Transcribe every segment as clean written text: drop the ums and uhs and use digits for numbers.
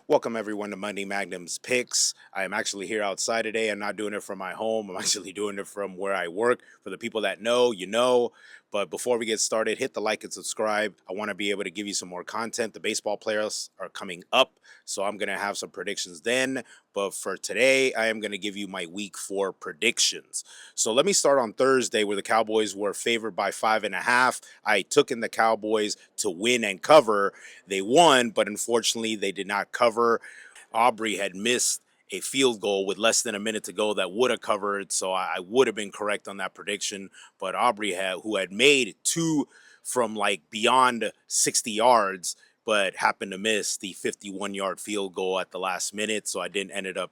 Welcome everyone to Monday Magnum's Picks. I am actually here outside today. I'm not doing it from my home. I'm actually doing it from where I work. For the people that know, you know. But before we get started, hit the like and subscribe. I want to be able to give you some more content. The baseball players are coming up, so I'm going to have some predictions then. But for today, I am going to give you my week 4 predictions. So let me start on Thursday, where the Cowboys were favored by 5.5. I took in the Cowboys to win and cover. They won, but unfortunately, they did not cover. Aubrey had missed a field goal with less than a minute to go that would have covered, so I would have been correct on that prediction. But Aubrey who had made two from like beyond 60 yards, but happened to miss the 51-yard field goal at the last minute, so I didn't ended up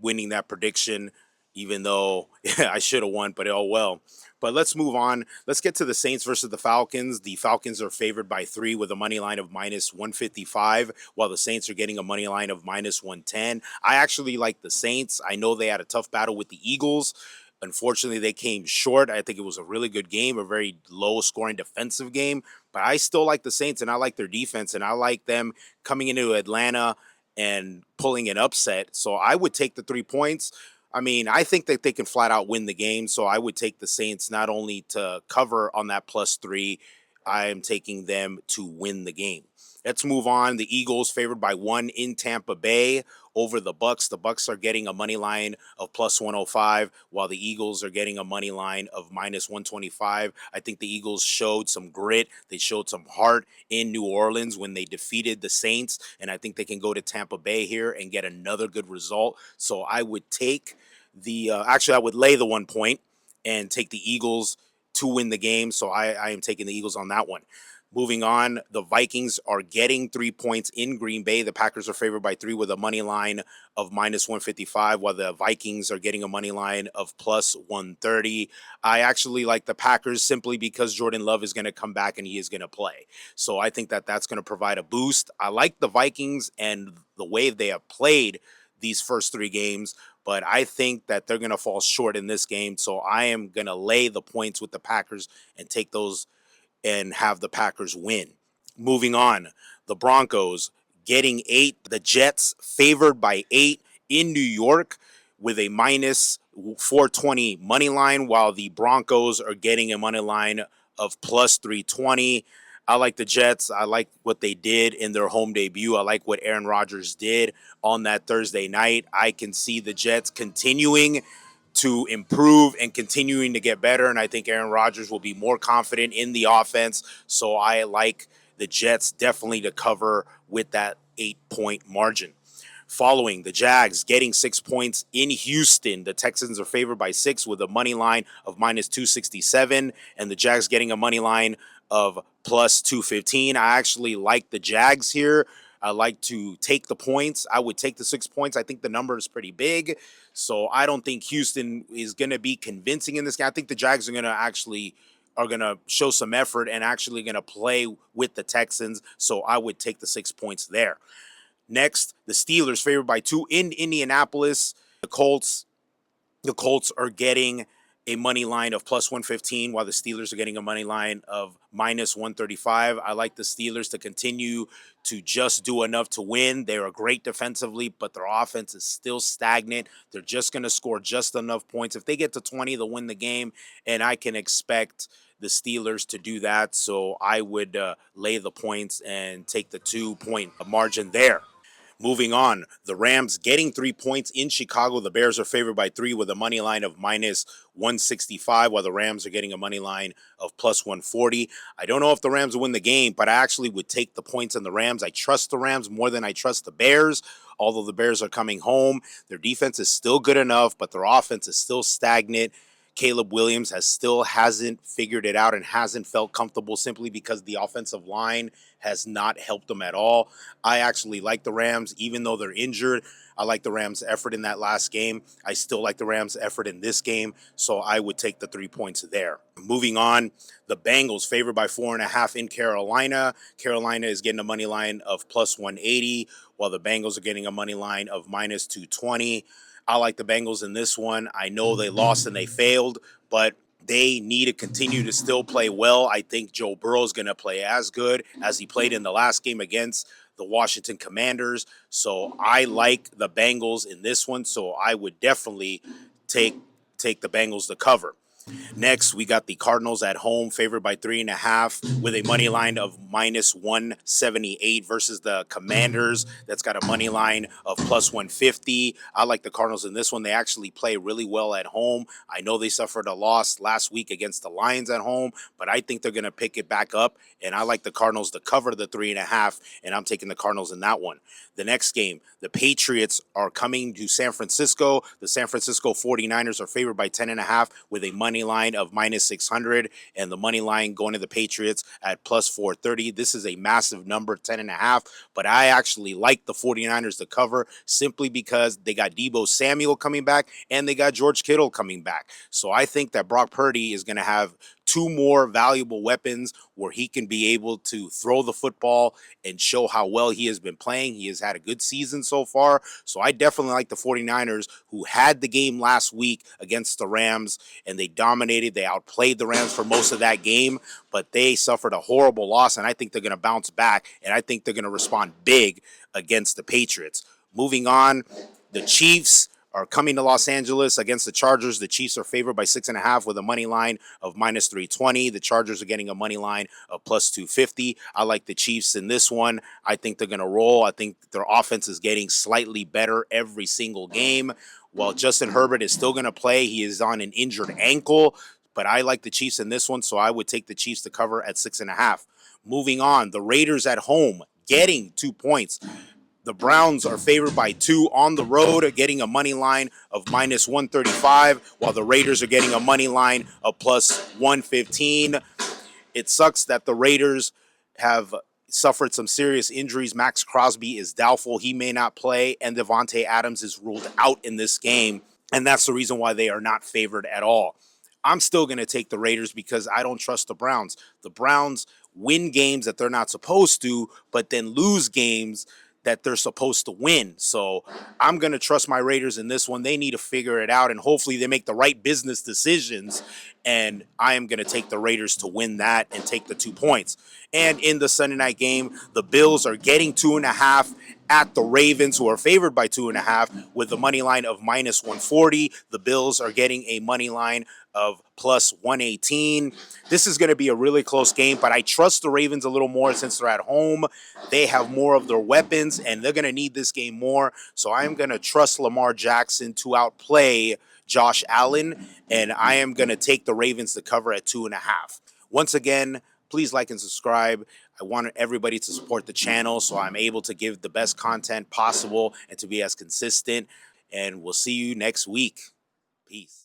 winning that prediction, even though I should have won, but oh well. But let's move on. Let's get to the Saints versus the Falcons. The Falcons are favored by 3 with a money line of minus 155, while the Saints are getting a money line of minus 110. I actually like the Saints. I know they had a tough battle with the Eagles. Unfortunately, they came short. I think it was a really good game, a very low scoring defensive game. But I still like the Saints, and I like their defense, and I like them coming into Atlanta and pulling an upset. So I would take the 3 points. I mean, I think that they can flat out win the game. So I would take the Saints not only to cover on that +3, I am taking them to win the game. Let's move on. The Eagles favored by 1 in Tampa Bay over the Bucs. The Bucs are getting a money line of +105, while the Eagles are getting a money line of minus 125. I think the Eagles showed some grit. They showed some heart in New Orleans when they defeated the Saints, and I think they can go to Tampa Bay here and get another good result. So I would take I would lay the 1 point and take the Eagles to win the game. So I am taking the Eagles on that one. Moving on, the Vikings are getting 3 points in Green Bay. The Packers are favored by 3 with a money line of minus 155, while the Vikings are getting a money line of plus 130. I actually like the Packers simply because Jordan Love is going to come back and he is going to play. So I think that that's going to provide a boost. I like the Vikings and the way they have played these first 3 games, but I think that they're going to fall short in this game. So I am going to lay the points with the Packers and take those and have the Packers win. Moving on, the Broncos getting 8, the Jets favored by 8 in New York with a minus 420 money line, while the Broncos are getting a money line of plus 320. I like the Jets. I like what they did in their home debut. I like what Aaron Rodgers did on that Thursday night. I can see the Jets continuing to improve and continuing to get better. And I think Aaron Rodgers will be more confident in the offense. So I like the Jets definitely to cover with that 8-point margin. Following the Jags getting 6 points in Houston, the Texans are favored by 6 with a money line of minus 267, and the Jags getting a money line of plus 215. I actually like the Jags here. I like to take the points. I would take the 6 points. I think the number is pretty big. So I don't think Houston is going to be convincing in this game. I think the Jags are going to show some effort and actually going to play with the Texans. So I would take the 6 points there. Next, the Steelers favored by 2 in Indianapolis. The Colts are getting a money line of plus 115, while the Steelers are getting a money line of minus 135. I like the Steelers to continue to just do enough to win. They are great defensively, but their offense is still stagnant. They're just going to score just enough points. If they get to 20, they'll win the game, and I can expect the Steelers to do that. So I would lay the points and take the 2-point margin there. Moving on, the Rams getting 3 points in Chicago. The Bears are favored by 3 with a money line of minus 165, while the Rams are getting a money line of plus 140. I don't know if the Rams will win the game, but I actually would take the points in the Rams. I trust the Rams more than I trust the Bears, although the Bears are coming home. Their defense is still good enough, but their offense is still stagnant. Caleb Williams hasn't figured it out and hasn't felt comfortable simply because the offensive line has not helped them at all. I actually like the Rams, even though they're injured. I like the Rams' effort in that last game. I still like the Rams' effort in this game, so I would take the 3 points there. Moving on, the Bengals favored by 4.5 in Carolina. Carolina is getting a money line of plus 180, while the Bengals are getting a money line of minus 220. I like the Bengals in this one. I know they lost and they failed, but they need to continue to still play well. I think Joe Burrow is going to play as good as he played in the last game against the Washington Commanders. So I like the Bengals in this one. So I would definitely take the Bengals to cover. Next, we got the Cardinals at home, favored by 3.5, with a money line of minus 178 versus the Commanders. That's got a money line of plus 150. I like the Cardinals in this one. They actually play really well at home. I know they suffered a loss last week against the Lions at home, but I think they're going to pick it back up. And I like the Cardinals to cover the 3.5, and I'm taking the Cardinals in that one. The next game, the Patriots are coming to San Francisco. The San Francisco 49ers are favored by 10.5 with a money line of minus 600, and the money line going to the Patriots at plus 430. This is a massive number, 10.5, but I actually like the 49ers to cover simply because they got Deebo Samuel coming back and they got George Kittle coming back. So I think that Brock Purdy is going to have two more valuable weapons where he can be able to throw the football and show how well he has been playing. He has had a good season so far. So I definitely like the 49ers, who had the game last week against the Rams, and they dominated. They outplayed the Rams for most of that game, but they suffered a horrible loss, and I think they're going to bounce back, and I think they're going to respond big against the Patriots. Moving on, the Chiefs are coming to Los Angeles against the Chargers. The Chiefs are favored by 6.5 with a money line of minus 320. The Chargers are getting a money line of plus 250. I like the Chiefs in this one. I think they're going to roll. I think their offense is getting slightly better every single game. While Justin Herbert is still going to play, he is on an injured ankle, but I like the Chiefs in this one, so I would take the Chiefs to cover at 6.5. Moving on, the Raiders at home getting 2 points. The Browns are favored by 2 on the road, getting a money line of minus 135, while the Raiders are getting a money line of plus 115. It sucks that the Raiders have suffered some serious injuries. Max Crosby is doubtful. He may not play, and Devontae Adams is ruled out in this game, and that's the reason why they are not favored at all. I'm still going to take the Raiders because I don't trust the Browns. The Browns win games that they're not supposed to, but then lose games that they're supposed to win. So I'm going to trust my Raiders in this one. They need to figure it out, and hopefully they make the right business decisions, and I am going to take the Raiders to win that and take the 2 points. And in the Sunday night game, the Bills are getting 2.5 at the Ravens, who are favored by 2.5 with a money line of minus 140. The Bills are getting a money line of plus 118. This is going to be a really close game, but I trust the Ravens a little more since they're at home. They have more of their weapons, and they're going to need this game more. So I am going to trust Lamar Jackson to outplay Josh Allen, and I am going to take the Ravens to cover at 2.5. Once again, please like and subscribe. I want everybody to support the channel so I'm able to give the best content possible and to be as consistent. And we'll see you next week. Peace.